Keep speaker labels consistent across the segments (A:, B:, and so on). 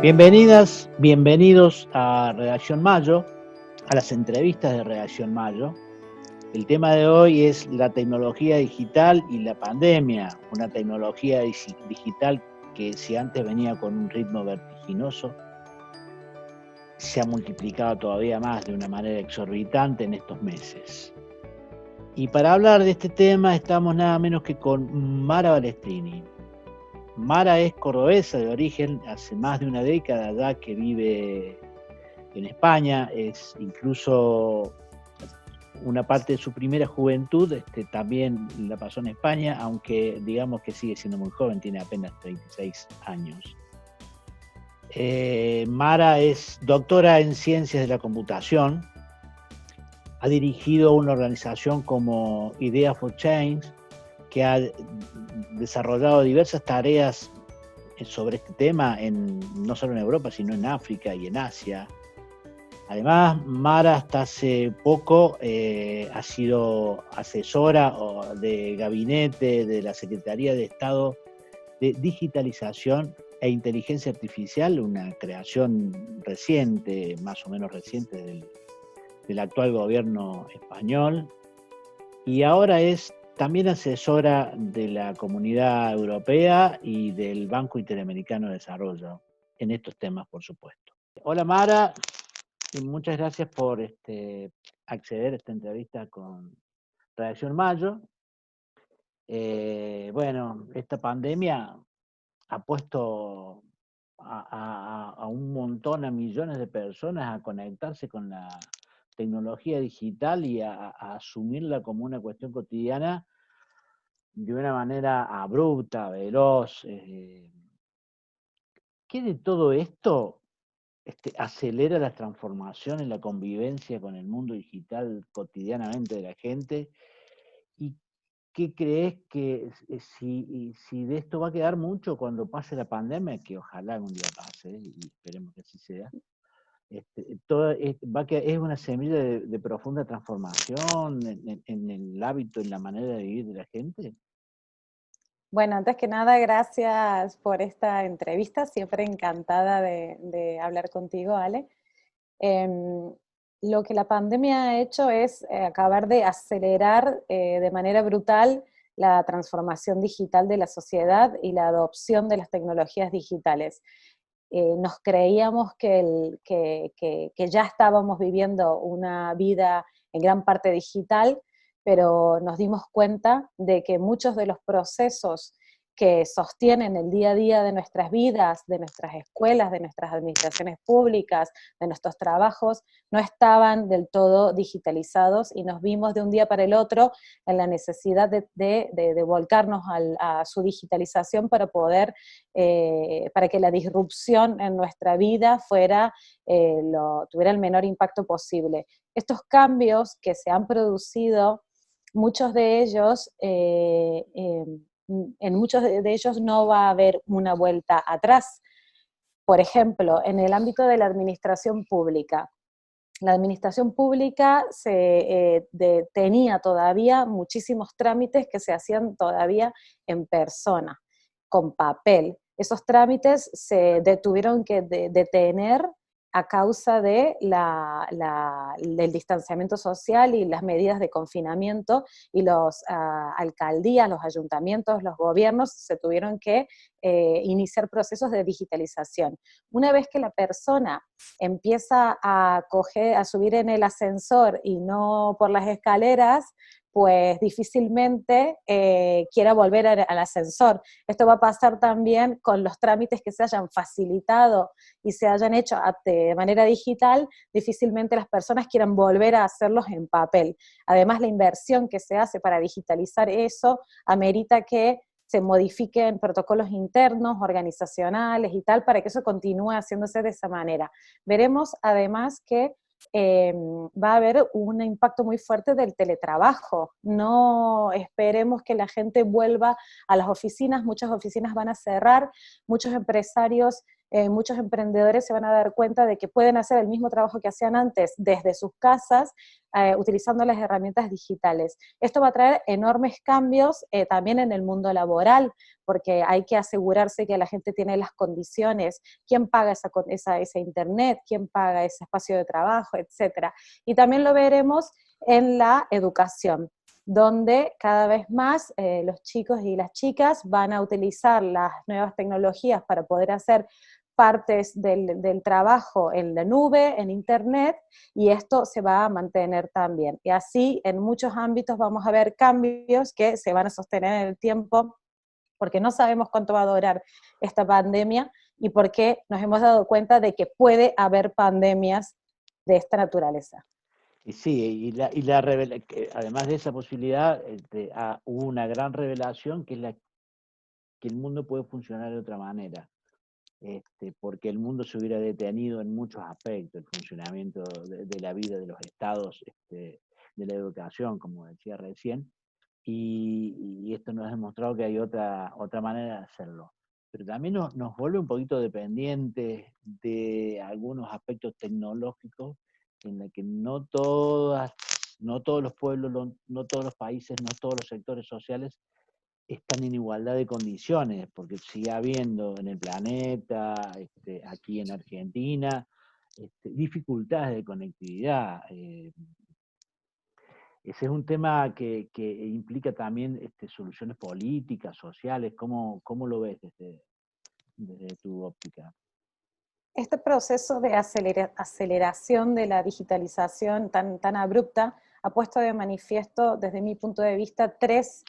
A: Bienvenidas, bienvenidos a Redacción Mayo, a las entrevistas de Redacción Mayo. El tema de hoy es la tecnología digital y la pandemia, una tecnología digital que si antes venía con un ritmo vertiginoso, se ha multiplicado todavía más de una manera exorbitante en estos meses. Y para hablar de este tema estamos nada menos que con Mara Balestrini. Mara es cordobesa de origen, hace más de una década ya que vive en España, es incluso una parte de su primera juventud también la pasó en España, aunque digamos que sigue siendo muy joven, tiene apenas 36 años. Mara es doctora en Ciencias de la Computación, ha dirigido una organización como Idea for Change, que ha desarrollado diversas tareas sobre este tema, no solo en Europa, sino en África y en Asia. Además, Mara hasta hace poco ha sido asesora de gabinete de la Secretaría de Estado de Digitalización e Inteligencia Artificial, una creación reciente, más o menos reciente del actual gobierno español. Y ahora es también asesora de la Comunidad Europea y del Banco Interamericano de Desarrollo en estos temas, por supuesto. Hola Mara, y muchas gracias por acceder a esta entrevista con Redacción Mayo. Bueno, esta pandemia ha puesto a un montón, a millones de personas a conectarse con la tecnología digital y a asumirla como una cuestión cotidiana de una manera abrupta, veloz. ¿Qué de todo esto acelera la transformación en la convivencia con el mundo digital cotidianamente de la gente? ¿Y qué crees que si de esto va a quedar mucho cuando pase la pandemia, que ojalá algún día pase, y esperemos que así sea? Es una semilla de profunda transformación en el hábito, en la manera de vivir de la gente.
B: Bueno, antes que nada, gracias por esta entrevista, siempre encantada de hablar contigo, Ale. Em, lo que la pandemia ha hecho es acabar de acelerar de manera brutal la transformación digital de la sociedad y la adopción de las tecnologías digitales. Nos creíamos que ya estábamos viviendo una vida en gran parte digital, pero nos dimos cuenta de que muchos de los procesos que sostienen el día a día de nuestras vidas, de nuestras escuelas, de nuestras administraciones públicas, de nuestros trabajos, no estaban del todo digitalizados y nos vimos de un día para el otro en la necesidad de volcarnos a su digitalización para poder, para que la disrupción en nuestra vida tuviera el menor impacto posible. Estos cambios que se han producido, muchos de ellos, en muchos de ellos no va a haber una vuelta atrás. Por ejemplo, en el ámbito de la administración pública. La administración pública tenía todavía muchísimos trámites que se hacían todavía en persona, con papel. Esos trámites se tuvieron que detener a causa del distanciamiento social y las medidas de confinamiento, y los alcaldías, los ayuntamientos, los gobiernos se tuvieron que iniciar procesos de digitalización. Una vez que la persona empieza a subir en el ascensor y no por las escaleras, pues difícilmente quiera volver al ascensor. Esto va a pasar también con los trámites que se hayan facilitado y se hayan hecho de manera digital, difícilmente las personas quieran volver a hacerlos en papel. Además, la inversión que se hace para digitalizar eso amerita que se modifiquen protocolos internos, organizacionales y tal, para que eso continúe haciéndose de esa manera. Veremos además que va a haber un impacto muy fuerte del teletrabajo. No esperemos que la gente vuelva a las oficinas, muchas oficinas van a cerrar, muchos empresarios muchos emprendedores se van a dar cuenta de que pueden hacer el mismo trabajo que hacían antes desde sus casas, utilizando las herramientas digitales. Esto va a traer enormes cambios también en el mundo laboral, porque hay que asegurarse que la gente tiene las condiciones, quién paga esa internet, quién paga ese espacio de trabajo, etcétera. Y también lo veremos en la educación, donde cada vez más los chicos y las chicas van a utilizar las nuevas tecnologías para poder hacer partes del trabajo en la nube, en internet, y esto se va a mantener también. Y así en muchos ámbitos vamos a ver cambios que se van a sostener en el tiempo, porque no sabemos cuánto va a durar esta pandemia y porque nos hemos dado cuenta de que puede haber pandemias de esta naturaleza.
A: Y sí, además de esa posibilidad, hubo una gran revelación que es que el mundo puede funcionar de otra manera. Porque el mundo se hubiera detenido en muchos aspectos, el funcionamiento de la vida de los estados, de la educación, como decía recién, y esto nos ha demostrado que hay otra manera de hacerlo. Pero también nos vuelve un poquito dependientes de algunos aspectos tecnológicos en los que no todos los pueblos, no todos los países, no todos los sectores sociales están en igualdad de condiciones, porque sigue habiendo en el planeta, aquí en Argentina, dificultades de conectividad. Ese es un tema que implica también soluciones políticas, sociales. ¿Cómo lo ves desde tu óptica?
B: Este proceso de aceleración de la digitalización tan abrupta ha puesto de manifiesto, desde mi punto de vista, tres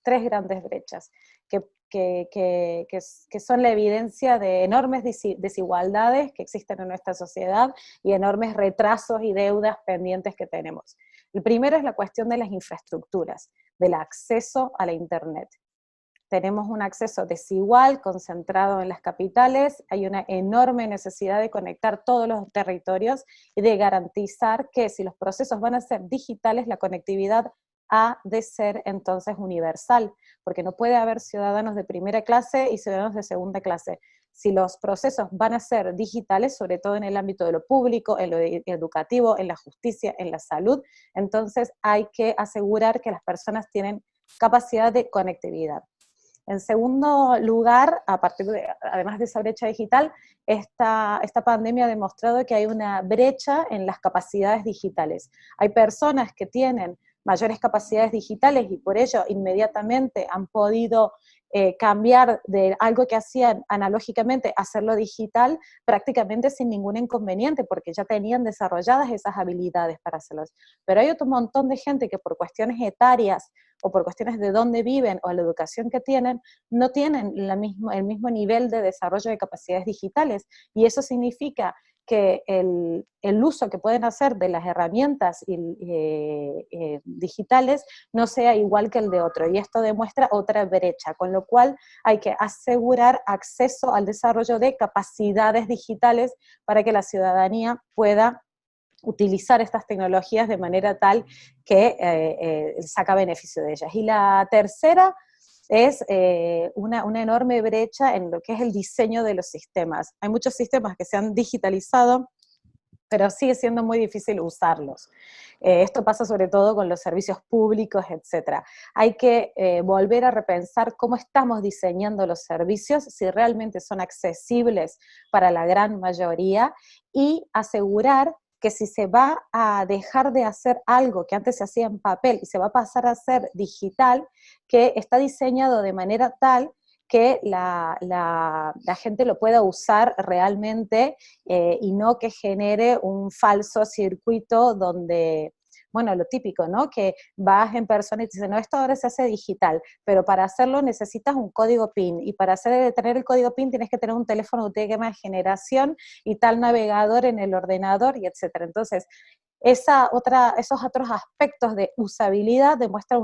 B: grandes brechas, que son la evidencia de enormes desigualdades que existen en nuestra sociedad y enormes retrasos y deudas pendientes que tenemos. El primero es la cuestión de las infraestructuras, del acceso a la Internet. Tenemos un acceso desigual, concentrado en las capitales, hay una enorme necesidad de conectar todos los territorios y de garantizar que si los procesos van a ser digitales, la conectividad ha de ser entonces universal, porque no puede haber ciudadanos de primera clase y ciudadanos de segunda clase. Si los procesos van a ser digitales, sobre todo en el ámbito de lo público, en lo educativo, en la justicia, en la salud, entonces hay que asegurar que las personas tienen capacidad de conectividad. En segundo lugar, además de esa brecha digital, esta pandemia ha demostrado que hay una brecha en las capacidades digitales. Hay personas que tienen mayores capacidades digitales y por ello inmediatamente han podido cambiar de algo que hacían analógicamente a hacerlo digital prácticamente sin ningún inconveniente, porque ya tenían desarrolladas esas habilidades para hacerlos. Pero hay otro montón de gente que por cuestiones etarias o por cuestiones de dónde viven o la educación que tienen, no tienen el mismo nivel de desarrollo de capacidades digitales, y eso significa que el uso que pueden hacer de las herramientas digitales no sea igual que el de otro, y esto demuestra otra brecha, con lo cual hay que asegurar acceso al desarrollo de capacidades digitales para que la ciudadanía pueda utilizar estas tecnologías de manera tal que saca beneficio de ellas. Y la tercera es una enorme brecha en lo que es el diseño de los sistemas. Hay muchos sistemas que se han digitalizado, pero sigue siendo muy difícil usarlos. Esto pasa sobre todo con los servicios públicos, etc. Hay que volver a repensar cómo estamos diseñando los servicios, si realmente son accesibles para la gran mayoría, y asegurar que si se va a dejar de hacer algo que antes se hacía en papel y se va a pasar a hacer digital, que está diseñado de manera tal que la gente lo pueda usar realmente y no que genere un falso circuito donde, bueno, lo típico, ¿no? Que vas en persona y te dicen, no, esto ahora se hace digital, pero para hacerlo necesitas un código PIN, y para tener el código PIN tienes que tener un teléfono de última generación y tal navegador en el ordenador, y etcétera. Entonces, esos otros aspectos de usabilidad demuestran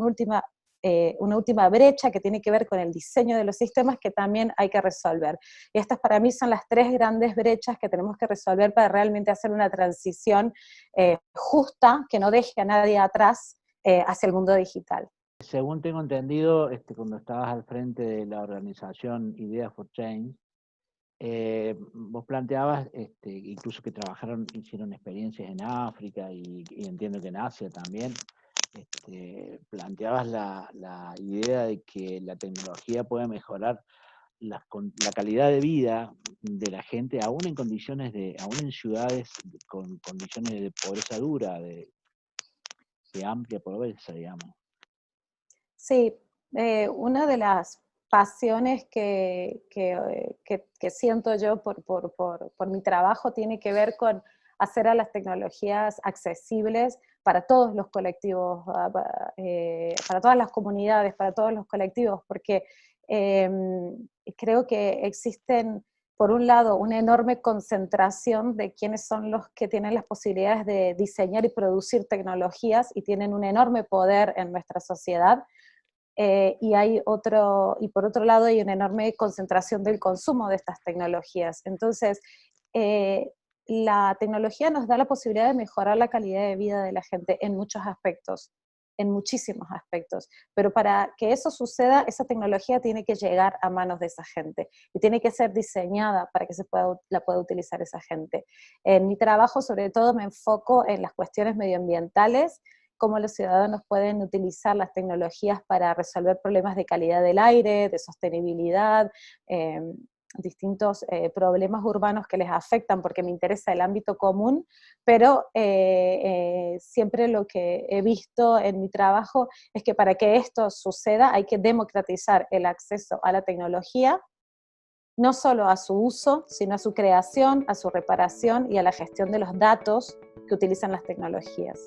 B: una última brecha que tiene que ver con el diseño de los sistemas, que también hay que resolver. Y estas para mí son las tres grandes brechas que tenemos que resolver para realmente hacer una transición justa, que no deje a nadie atrás hacia el mundo digital.
A: Según tengo entendido, cuando estabas al frente de la organización Ideas for Change, Vos planteabas incluso que hicieron experiencias en África y entiendo que en Asia también. Planteabas la idea de que la tecnología puede mejorar la calidad de vida de la gente, aún en condiciones aún en ciudades con condiciones de pobreza dura, de amplia pobreza, digamos.
B: Sí, una de las pasiones que siento yo por mi trabajo tiene que ver con hacer a las tecnologías accesibles para todos los colectivos, para todas las comunidades, para todos los colectivos, porque creo que existen, por un lado, una enorme concentración de quienes son los que tienen las posibilidades de diseñar y producir tecnologías y tienen un enorme poder en nuestra sociedad. Y por otro lado hay una enorme concentración del consumo de estas tecnologías. Entonces, eh, la tecnología nos da la posibilidad de mejorar la calidad de vida de la gente en muchos aspectos, en muchísimos aspectos. Pero para que eso suceda, esa tecnología tiene que llegar a manos de esa gente y tiene que ser diseñada para que la pueda utilizar esa gente. En mi trabajo, sobre todo, me enfoco en las cuestiones medioambientales, cómo los ciudadanos pueden utilizar las tecnologías para resolver problemas de calidad del aire, de sostenibilidad, eh, distintos problemas urbanos que les afectan, porque me interesa el ámbito común, pero siempre lo que he visto en mi trabajo es que para que esto suceda hay que democratizar el acceso a la tecnología, no solo a su uso, sino a su creación, a su reparación y a la gestión de los datos que utilizan las tecnologías.